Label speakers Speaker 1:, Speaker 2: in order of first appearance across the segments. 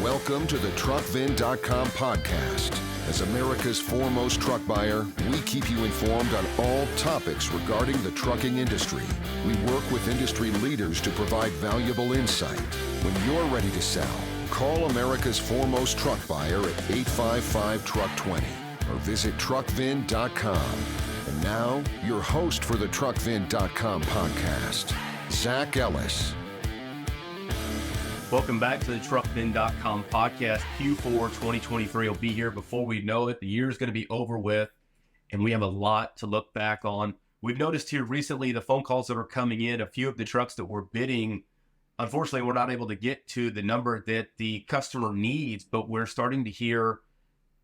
Speaker 1: Welcome to the TruckVin.com podcast. As America's foremost truck buyer, we keep you informed on all topics regarding the trucking industry. We work with industry leaders to provide valuable insight. When you're ready to sell, call America's foremost truck buyer at 855-TRUCK20 or visit TruckVin.com. And now, your host for the TruckVin.com podcast, Zach Ellis.
Speaker 2: Welcome back to the TruckVin.com podcast. Q4 2023 will be here before we know it. The year is going to be over with, and we have a lot to look back on. We've noticed here recently the phone calls that are coming in, a few of the trucks that we're bidding, unfortunately, we're not able to get to the number that the customer needs, but we're starting to hear,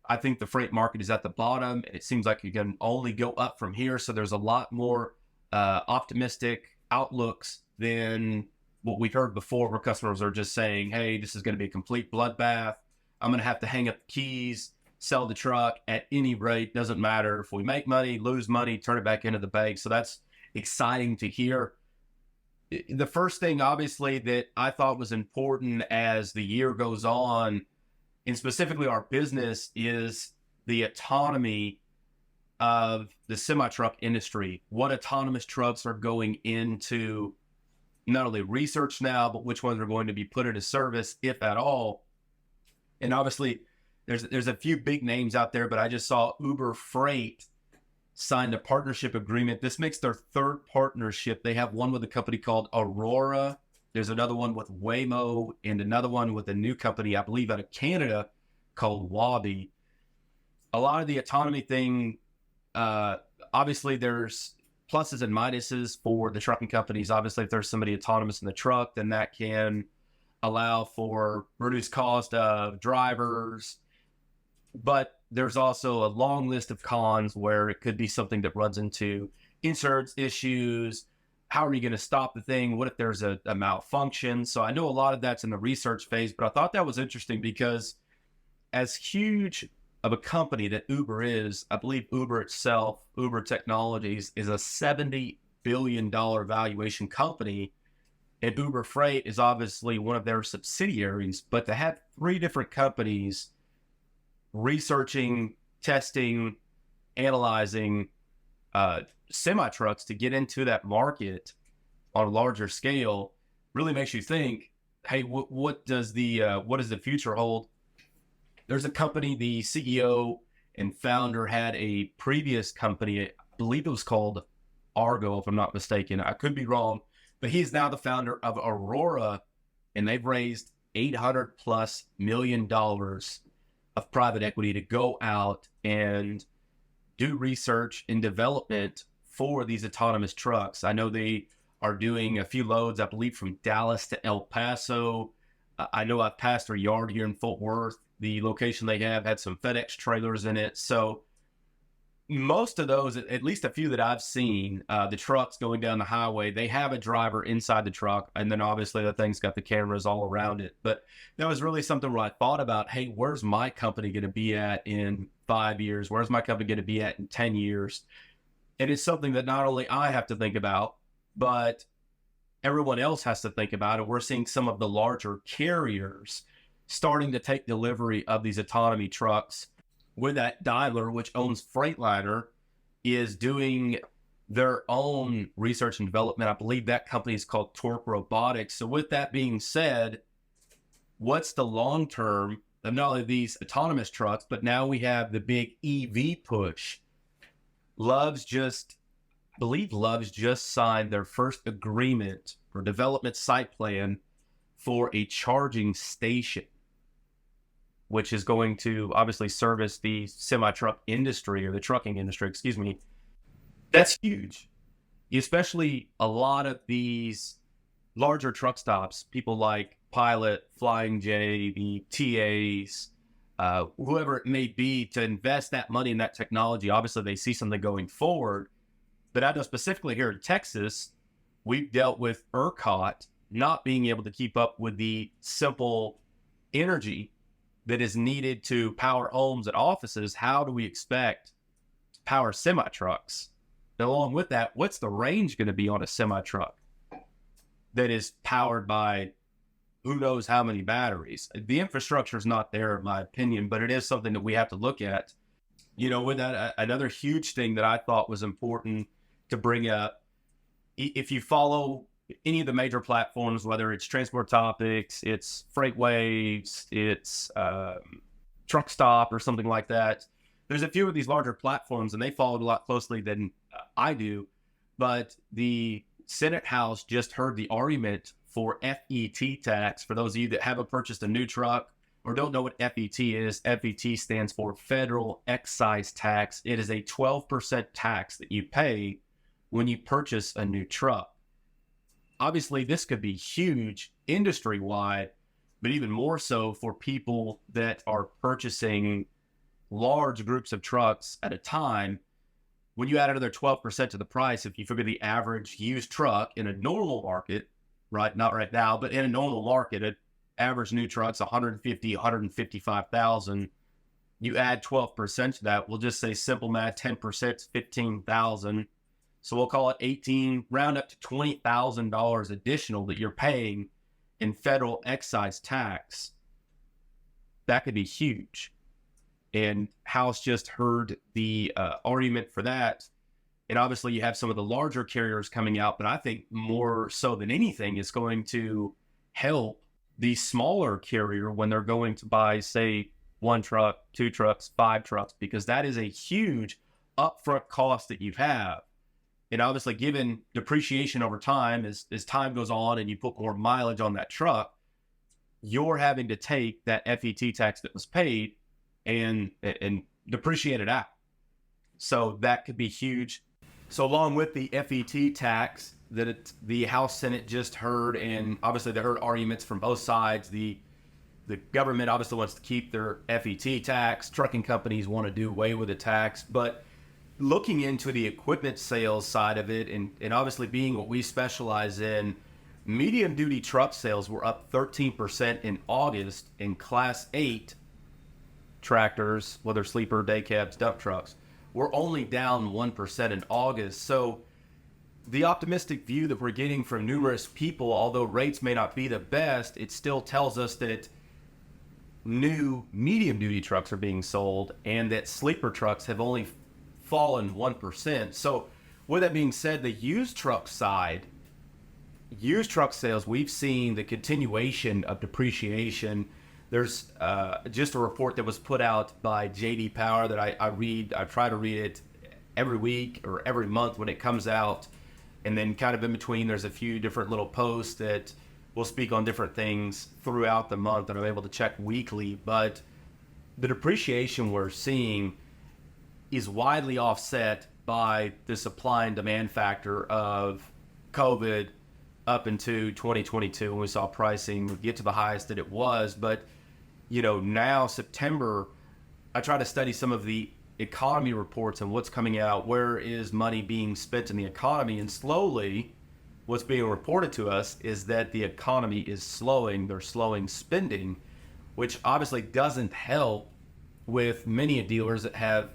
Speaker 2: I think the freight market is at the bottom, and it seems like it can only go up from here. So there's a lot more optimistic outlooks than what we've heard before, where customers are just saying, hey, this is going to be a complete bloodbath. I'm going to have to hang up the keys, sell the truck at any rate. Doesn't matter if we make money, lose money, turn it back into the bank. So that's exciting to hear. The first thing, obviously, that I thought was important as the year goes on, and specifically our business, is the autonomy of the semi-truck industry. What autonomous trucks are going into not only research now, but which ones are going to be put into service, if at all. And obviously, there's a few big names out there, but I just saw Uber Freight signed a partnership agreement. This makes their third partnership. They have one with a company called Aurora. There's another one with Waymo, and another one with a new company, I believe, out of Canada called Wabi. A lot of the autonomy thing, obviously, there's pluses and minuses for the trucking companies. Obviously, if there's somebody autonomous in the truck, then that can allow for reduced cost of drivers. But there's also a long list of cons where it could be something that runs into insurance issues. How are you going to stop the thing? What if there's a malfunction? So I know a lot of that's in the research phase, but I thought that was interesting because as huge of a company that Uber is, I believe Uber itself, Uber Technologies, is a $70 billion valuation company, and Uber Freight is obviously one of their subsidiaries. But to have three different companies researching, testing, analyzing semi-trucks to get into that market on a larger scale really makes you think, hey, what does the future hold? There's a company, the CEO and founder had a previous company, I believe it was called Argo, if I'm not mistaken. I could be wrong, but he's now the founder of Aurora, and they've raised $800+ million of private equity to go out and do research and development for these autonomous trucks. I know they are doing a few loads, I believe, from Dallas to El Paso. I know I've passed their yard here in Fort Worth. The location they have had some FedEx trailers in it. So most of those, at least a few that I've seen, the trucks going down the highway, they have a driver inside the truck. And then obviously the thing's got the cameras all around it. But that was really something where I thought about, hey, where's my company going to be at in 5 years? Where's my company going to be at in 10 years? And it's something that not only I have to think about, but everyone else has to think about it. We're seeing some of the larger carriers starting to take delivery of these autonomy trucks, with that Daimler, which owns Freightliner, is doing their own research and development. I believe that company is called Torque Robotics. So with that being said, what's the long term of not only these autonomous trucks, but now we have the big EV push. Love's just signed their first agreement or development site plan for a charging station, which is going to obviously service the semi-truck industry, or the trucking industry, excuse me. That's huge, especially a lot of these larger truck stops, people like Pilot, Flying J, the TAs, whoever it may be, to invest that money in that technology. Obviously, they see something going forward. But I know specifically here in Texas, we've dealt with ERCOT not being able to keep up with the simple energy that is needed to power homes and offices. How do we expect to power semi-trucks? And along with that, what's the range going to be on a semi-truck that is powered by who knows how many batteries. The infrastructure is not there, in my opinion, but it is something that we have to look at. With that, another huge thing that I thought was important to bring up, if you follow any of the major platforms, whether it's Transport Topics, it's FreightWaves, it's Truck Stop or something like that, there's a few of these larger platforms, and they followed a lot closely than I do. But the Senate House just heard the argument for FET tax. For those of you that haven't purchased a new truck or don't know what FET is, FET stands for Federal Excise Tax. It is a 12% tax that you pay when you purchase a new truck. Obviously, this could be huge industry-wide, but even more so for people that are purchasing large groups of trucks at a time. When you add another 12% to the price, if you figure the average used truck in a normal market, right, not right now, but in a normal market, an average new truck's 150, 155,000. You add 12% to that, we'll just say simple math, 10% is 15,000. So we'll call it 18, round up to $20,000 additional that you're paying in federal excise tax. That could be huge. And House just heard the argument for that. And obviously you have some of the larger carriers coming out, but I think more so than anything, it's going to help the smaller carrier when they're going to buy, say, 1 truck, 2 trucks, 5 trucks, because that is a huge upfront cost that you have. And obviously, given depreciation over time, as time goes on and you put more mileage on that truck, you're having to take that FET tax that was paid and depreciate it out. So that could be huge. So along with the FET tax that the House Senate just heard, and obviously they heard arguments from both sides. The government obviously wants to keep their FET tax. Trucking companies want to do away with the tax. But looking into the equipment sales side of it, and obviously being what we specialize in, medium duty truck sales were up 13% in August, in Class 8 tractors, whether sleeper, day cabs, dump trucks, were only down 1% in August. So the optimistic view that we're getting from numerous people, although rates may not be the best, it still tells us that new medium duty trucks are being sold and that sleeper trucks have only fallen 1%. So with that being said, the used truck side, used truck sales, we've seen the continuation of depreciation. There's just a report that was put out by J.D. Power that I read. I try to read it every week or every month when it comes out. And then kind of in between, there's a few different little posts that will speak on different things throughout the month that I'm able to check weekly. But the depreciation we're seeing is widely offset by the supply and demand factor of COVID up into 2022 when we saw pricing get to the highest that it was. But, now September, I try to study some of the economy reports and what's coming out, where is money being spent in the economy, and slowly what's being reported to us is that the economy is slowing. They're slowing spending, which obviously doesn't help with many dealers that have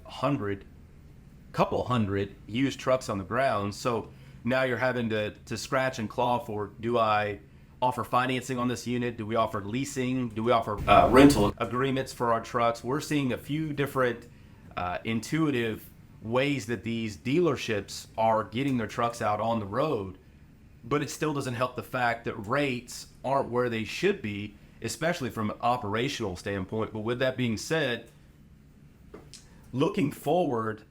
Speaker 2: couple hundred used trucks on the ground. So now you're having to scratch and claw for, do I offer financing on this unit? Do we offer leasing? Do we offer rental agreements for our trucks? We're seeing a few different intuitive ways that these dealerships are getting their trucks out on the road, but it still doesn't help the fact that rates aren't where they should be, especially from an operational standpoint. But with that being said, looking forward,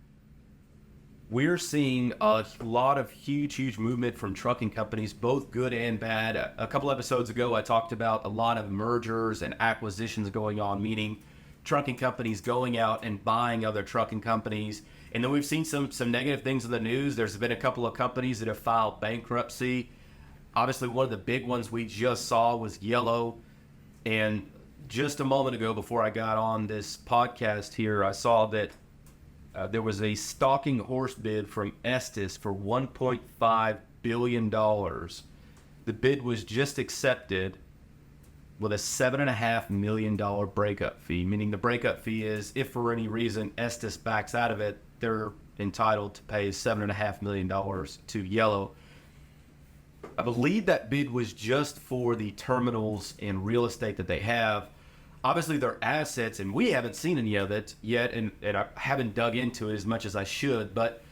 Speaker 2: we're seeing a lot of huge movement from trucking companies, both good and bad. A couple episodes ago, I talked about a lot of mergers and acquisitions going on, meaning trucking companies going out and buying other trucking companies. And then we've seen some negative things in the news. There's been a couple of companies that have filed bankruptcy. Obviously, one of the big ones we just saw was Yellow. And just a moment ago, before I got on this podcast here, I saw that there was a stalking horse bid from Estes for $1.5 billion. The bid was just accepted with a $7.5 million breakup fee, meaning the breakup fee is if for any reason Estes backs out of it, they're entitled to pay $7.5 million to Yellow. I believe that bid was just for the terminals and real estate that they have. Obviously, their assets, and we haven't seen any of it yet, and I haven't dug into it as much as I should, but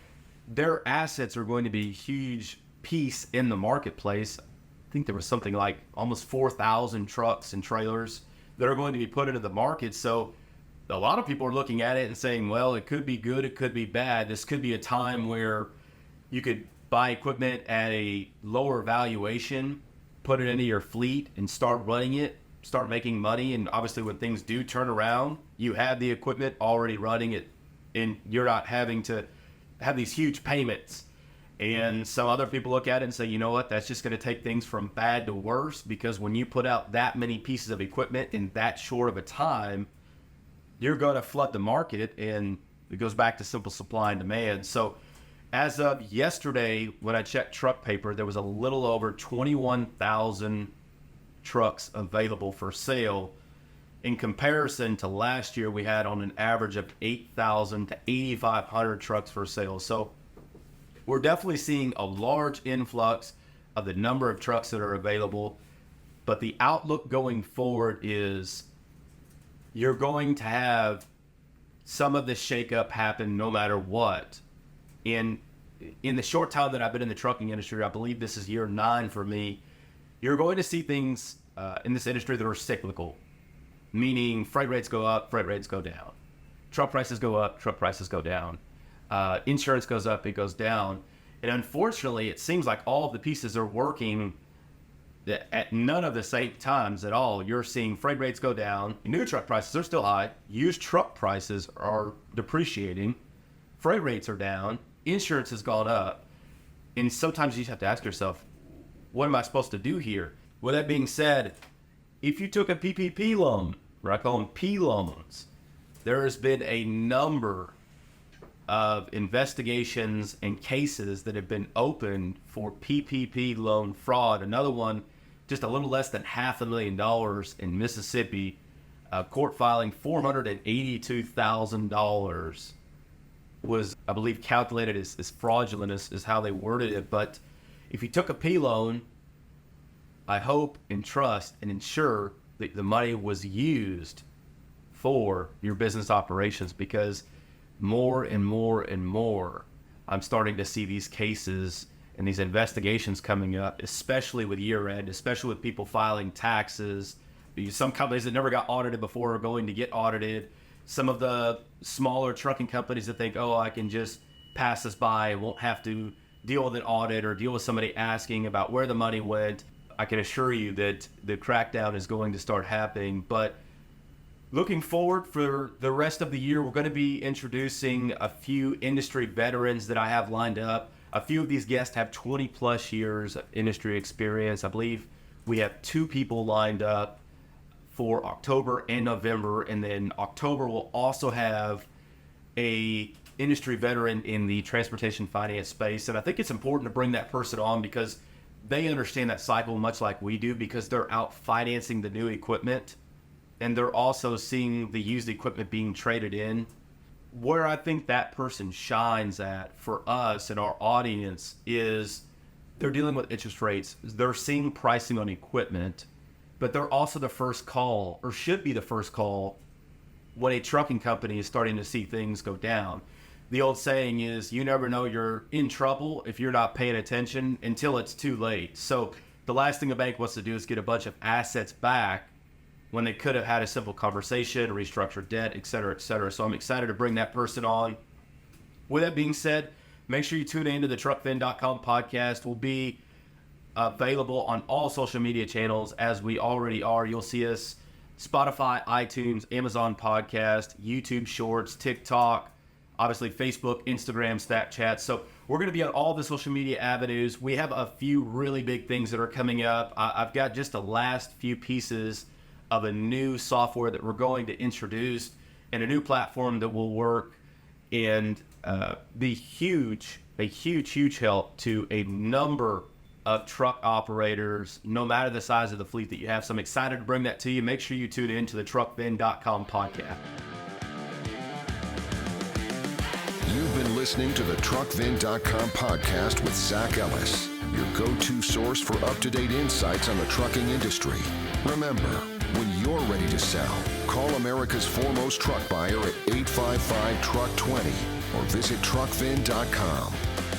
Speaker 2: their assets are going to be a huge piece in the marketplace. I think there was something like almost 4,000 trucks and trailers that are going to be put into the market. So a lot of people are looking at it and saying, well, it could be good, it could be bad. This could be a time where you could buy equipment at a lower valuation, put it into your fleet and start running it, start making money. And obviously when things do turn around, you have the equipment already running it and you're not having to have these huge payments. And some other people look at it and say, you know what, that's just going to take things from bad to worse, because when you put out that many pieces of equipment in that short of a time, you're going to flood the market, and it goes back to simple supply and demand. So as of yesterday, when I checked truck paper, there was a little over 21,000 trucks available for sale. In comparison to last year, we had on an average of 8,000 to 8,500 trucks for sale. So we're definitely seeing a large influx of the number of trucks that are available. But the outlook going forward is you're going to have some of this shakeup happen no matter what. In the short time that I've been in the trucking industry, I believe this is year 9 for me, you're going to see things in this industry that are cyclical, meaning freight rates go up, freight rates go down. Truck prices go up, truck prices go down. Insurance goes up, it goes down. And unfortunately, it seems like all of the pieces are working at none of the same times at all. You're seeing freight rates go down, new truck prices are still high, used truck prices are depreciating, freight rates are down, insurance has gone up. And sometimes you just have to ask yourself, what am I supposed to do here? With that being said, if you took a PPP loan, or I call them P loans, there has been a number of investigations and cases that have been opened for PPP loan fraud. Another one, just a little less than $500,000 in Mississippi, court filing $482,000 was, I believe, calculated as fraudulent is how they worded it. But if you took a P loan, I hope and trust and ensure that the money was used for your business operations, because more and more and more I'm starting to see these cases and these investigations coming up, especially with year end, especially with people filing taxes. Some companies that never got audited before are going to get audited. Some of the smaller trucking companies that think, oh, I can just pass this by, I won't have to deal with an audit or deal with somebody asking about where the money went. I can assure you that the crackdown is going to start happening. But looking forward for the rest of the year, we're going to be introducing a few industry veterans that I have lined up. A few of these guests have 20 plus years of industry experience. I believe we have 2 people lined up for October and November. And then October we'll also have a industry veteran in the transportation finance space. And I think it's important to bring that person on because they understand that cycle much like we do, because they're out financing the new equipment and they're also seeing the used equipment being traded in. Where I think that person shines at for us and our audience is they're dealing with interest rates. They're seeing pricing on equipment, but they're also the first call, or should be the first call, when a trucking company is starting to see things go down. The old saying is, you never know you're in trouble if you're not paying attention until it's too late. So the last thing a bank wants to do is get a bunch of assets back when they could have had a simple conversation, restructure debt, et cetera, et cetera. So I'm excited to bring that person on. With that being said, make sure you tune in to the TruckVin.com podcast. We'll be available on all social media channels as we already are. You'll see us Spotify, iTunes, Amazon Podcast, YouTube Shorts, TikTok, obviously Facebook, Instagram, Snapchat. So we're going to be on all the social media avenues. We have a few really big things that are coming up. I've got just the last few pieces of a new software that we're going to introduce and a new platform that will work and be a huge help to a number of truck operators, no matter the size of the fleet that you have. So I'm excited to bring that to you. Make sure you tune in to the TruckVin.com podcast.
Speaker 1: You've been listening to the TruckVin.com podcast with Zach Ellis. your go-to source for up-to-date insights on the trucking industry. Remember, when you're ready to sell, call America's foremost truck buyer at 855-TRUCK-20 or visit TruckVin.com.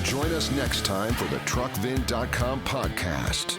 Speaker 1: Join us next time for the TruckVin.com podcast.